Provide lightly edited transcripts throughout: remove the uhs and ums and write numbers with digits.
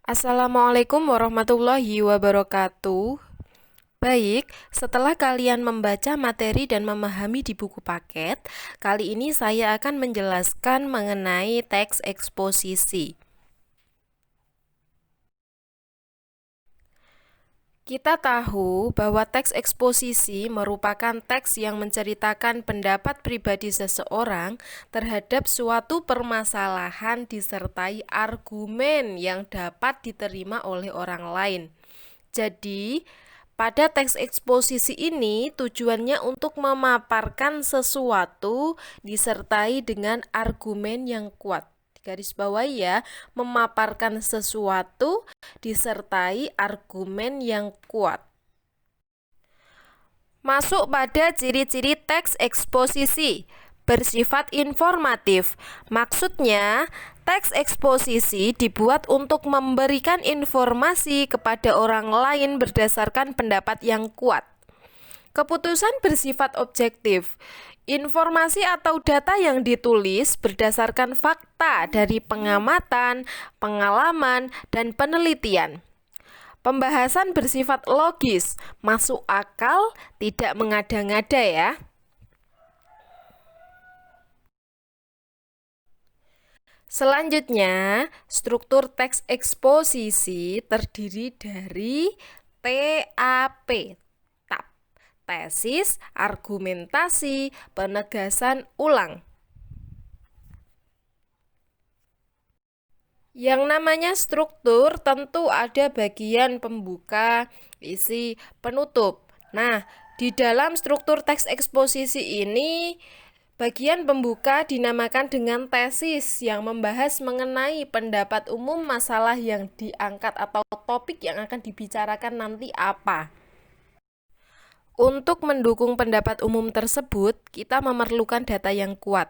Assalamualaikum warahmatullahi wabarakatuh. Baik, setelah kalian membaca materi dan memahami di buku paket, kali ini saya akan menjelaskan mengenai teks eksposisi. Kita tahu bahwa teks eksposisi merupakan teks yang menceritakan pendapat pribadi seseorang terhadap suatu permasalahan disertai argumen yang dapat diterima oleh orang lain. Jadi, pada teks eksposisi ini tujuannya untuk memaparkan sesuatu disertai dengan argumen yang kuat. Garis bawah ya, memaparkan sesuatu disertai argumen yang kuat. Masuk pada ciri-ciri teks eksposisi. Bersifat informatif. Maksudnya, teks eksposisi dibuat untuk memberikan informasi kepada orang lain berdasarkan pendapat yang kuat. Keputusan bersifat objektif. Informasi atau data yang ditulis berdasarkan fakta dari pengamatan, pengalaman, dan penelitian. Pembahasan bersifat logis, masuk akal, tidak mengada-ngada ya. Selanjutnya, struktur teks eksposisi terdiri dari TAP, TAP, tesis, argumentasi, penegasan ulang. Yang namanya struktur tentu ada bagian pembuka, isi, penutup. Nah, di dalam struktur teks eksposisi ini, bagian pembuka dinamakan dengan tesis yang membahas mengenai pendapat umum masalah yang diangkat atau topik yang akan dibicarakan nanti apa. Untuk mendukung pendapat umum tersebut, kita memerlukan data yang kuat.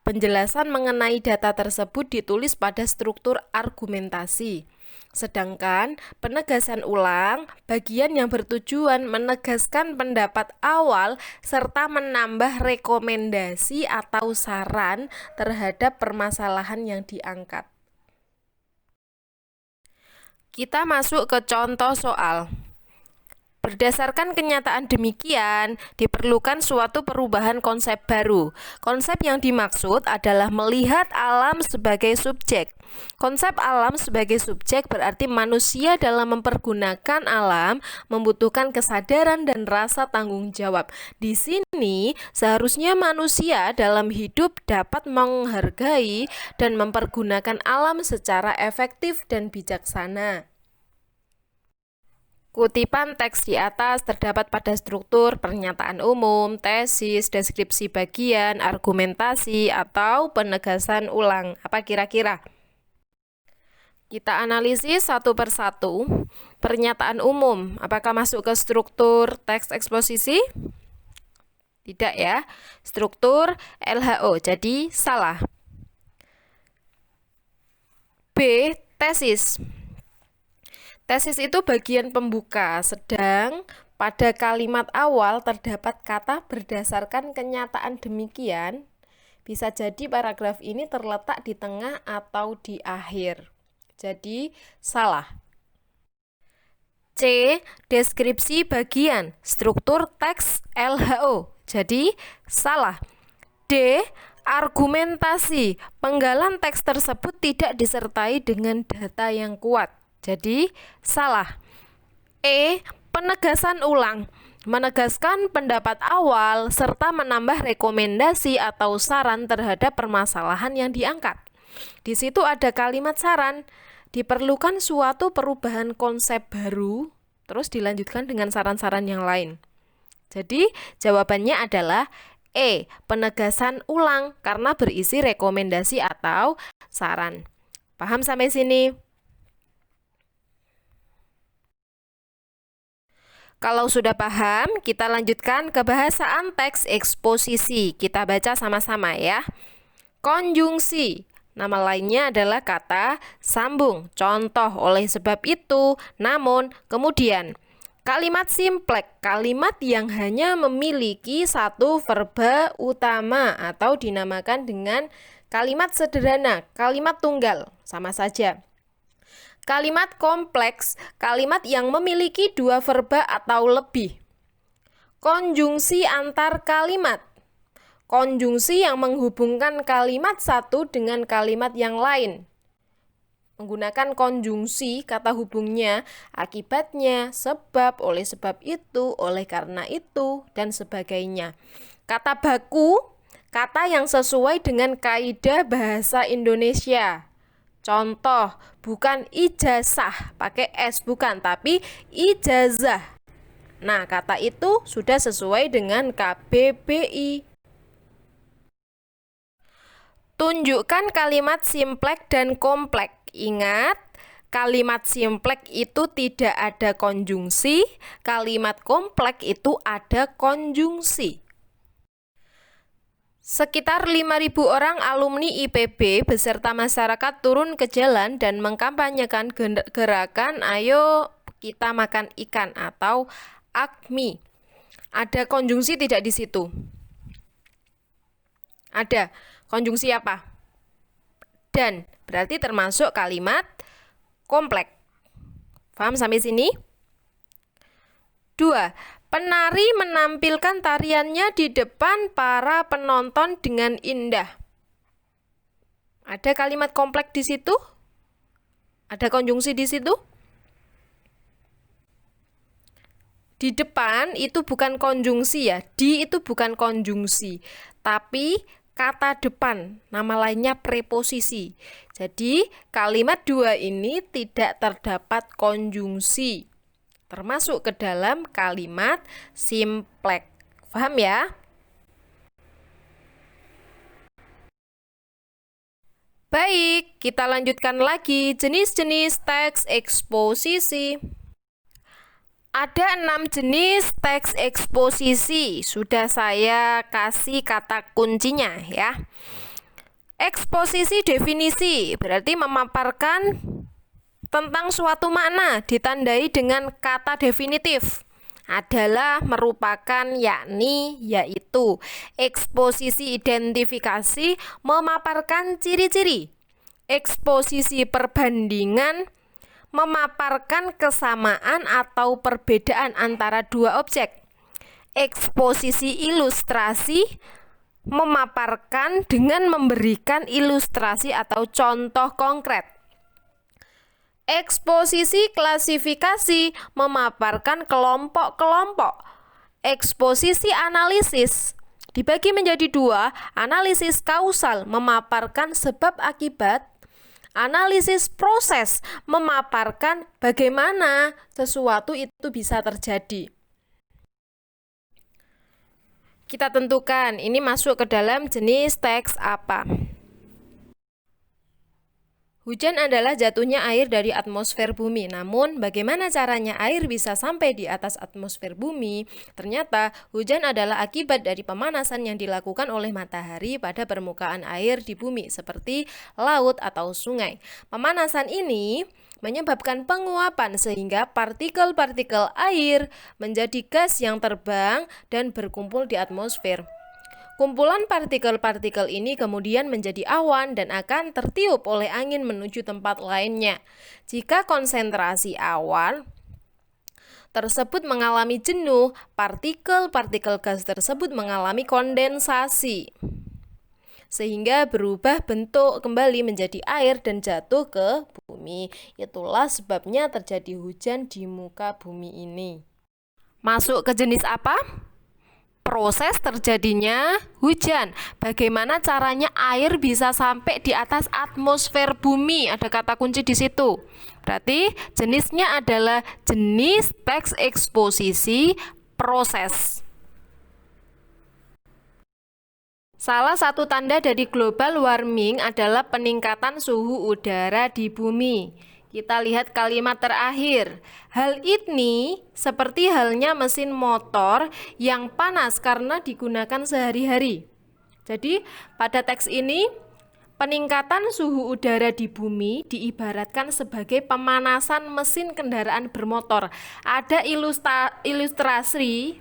Penjelasan mengenai data tersebut ditulis pada struktur argumentasi. Sedangkan penegasan ulang, bagian yang bertujuan menegaskan pendapat awal serta menambah rekomendasi atau saran terhadap permasalahan yang diangkat. Kita masuk ke contoh soal. Berdasarkan kenyataan demikian, diperlukan suatu perubahan konsep baru. Konsep yang dimaksud adalah melihat alam sebagai subjek. Konsep alam sebagai subjek berarti manusia dalam mempergunakan alam membutuhkan kesadaran dan rasa tanggung jawab. Di sini, seharusnya manusia dalam hidup dapat menghargai dan mempergunakan alam secara efektif dan bijaksana. Kutipan teks di atas terdapat pada struktur pernyataan umum, tesis, deskripsi bagian, argumentasi, atau penegasan ulang. Apa kira-kira? Kita analisis satu persatu. Pernyataan umum, apakah masuk ke struktur teks eksposisi? Tidak ya. Struktur LHO, jadi salah. B. Tesis. Tesis itu bagian pembuka, sedang pada kalimat awal terdapat kata berdasarkan kenyataan demikian. Bisa jadi paragraf ini terletak di tengah atau di akhir. Jadi, salah. C. Deskripsi bagian, struktur teks LHO. Jadi, salah. D. Argumentasi, penggalan teks tersebut tidak disertai dengan data yang kuat. Jadi, salah. E. Penegasan ulang, menegaskan pendapat awal serta menambah rekomendasi atau saran terhadap permasalahan yang diangkat. Di situ ada kalimat saran, diperlukan suatu perubahan konsep baru, terus dilanjutkan dengan saran-saran yang lain. Jadi, jawabannya adalah E. Penegasan ulang karena berisi rekomendasi atau saran. Paham sampai sini? Kalau sudah paham, kita lanjutkan ke bahasaan teks eksposisi. Kita baca sama-sama ya. Konjungsi, nama lainnya adalah kata sambung. Contoh oleh sebab itu, namun, kemudian. Kalimat simplek, kalimat yang hanya memiliki satu verba utama atau dinamakan dengan kalimat sederhana, kalimat tunggal, sama saja. Kalimat kompleks, kalimat yang memiliki dua verba atau lebih. Konjungsi antar kalimat. Konjungsi yang menghubungkan kalimat satu dengan kalimat yang lain. Menggunakan konjungsi, kata hubungnya, akibatnya, sebab, oleh sebab itu, oleh karena itu, dan sebagainya. Kata baku, kata yang sesuai dengan kaidah bahasa Indonesia. Contoh, bukan ijazah, pakai S bukan, tapi ijazah. Nah, kata itu sudah sesuai dengan KBBI. Tunjukkan kalimat simplek dan komplek. Ingat, kalimat simplek itu tidak ada konjungsi, kalimat komplek itu ada konjungsi. Sekitar 5.000 orang alumni IPB beserta masyarakat turun ke jalan dan mengkampanyekan gerakan Ayo Kita Makan Ikan atau AKMI. Ada konjungsi tidak di situ? Ada. Konjungsi apa? Dan. Berarti termasuk kalimat kompleks. Paham sampai sini? 2. Penari menampilkan tariannya di depan para penonton dengan indah. Ada kalimat kompleks di situ? Ada konjungsi di situ? Di depan itu bukan konjungsi ya, di itu bukan konjungsi, tapi kata depan, nama lainnya preposisi. Jadi kalimat 2 ini tidak terdapat konjungsi, termasuk ke dalam kalimat simplek. Paham ya? Baik, kita lanjutkan lagi jenis-jenis teks eksposisi. Ada 6 jenis teks eksposisi, sudah saya kasih kata kuncinya ya. Eksposisi definisi, berarti memaparkan tentang suatu makna, ditandai dengan kata definitif. Adalah, merupakan, yakni, yaitu. Eksposisi identifikasi, memaparkan ciri-ciri. Eksposisi perbandingan, memaparkan kesamaan atau perbedaan antara dua objek. Eksposisi ilustrasi, memaparkan dengan memberikan ilustrasi atau contoh konkret. Eksposisi klasifikasi, memaparkan kelompok-kelompok. Eksposisi analisis, dibagi menjadi 2, analisis kausal, memaparkan sebab akibat. Analisis proses, memaparkan bagaimana sesuatu itu bisa terjadi. Kita tentukan ini masuk ke dalam jenis teks apa. Hujan adalah jatuhnya air dari atmosfer bumi. Namun, bagaimana caranya air bisa sampai di atas atmosfer bumi? Ternyata, hujan adalah akibat dari pemanasan yang dilakukan oleh matahari pada permukaan air di bumi, seperti laut atau sungai. Pemanasan ini menyebabkan penguapan sehingga partikel-partikel air menjadi gas yang terbang dan berkumpul di atmosfer. Kumpulan partikel-partikel ini kemudian menjadi awan dan akan tertiup oleh angin menuju tempat lainnya. Jika konsentrasi awan tersebut mengalami jenuh, partikel-partikel gas tersebut mengalami kondensasi, sehingga berubah bentuk kembali menjadi air dan jatuh ke bumi. Itulah sebabnya terjadi hujan di muka bumi ini. Masuk ke jenis apa? Proses terjadinya hujan. Bagaimana caranya air bisa sampai di atas atmosfer bumi? Ada kata kunci di situ. Berarti jenisnya adalah jenis teks eksposisi proses. Salah satu tanda dari global warming adalah peningkatan suhu udara di bumi. Kita lihat kalimat terakhir. Hal ini seperti halnya mesin motor yang panas karena digunakan sehari-hari. Jadi, pada teks ini, peningkatan suhu udara di bumi diibaratkan sebagai pemanasan mesin kendaraan bermotor. Ada ilustrasi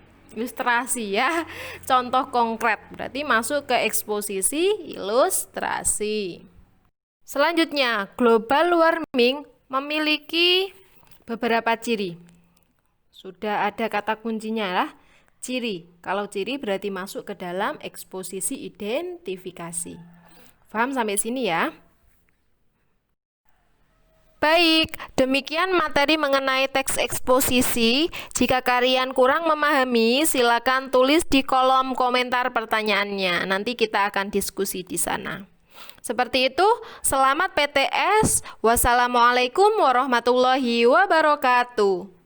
ya, contoh konkret. Berarti masuk ke eksposisi ilustrasi. Selanjutnya, global warming memiliki beberapa ciri. Sudah ada kata kuncinya lah, ciri. Kalau ciri berarti masuk ke dalam eksposisi identifikasi. Paham sampai sini ya? Baik, demikian materi mengenai teks eksposisi. Jika kalian kurang memahami, silakan tulis di kolom komentar pertanyaannya. Nanti kita akan diskusi di sana. Seperti itu, selamat PTS. Wassalamualaikum warahmatullahi wabarakatuh.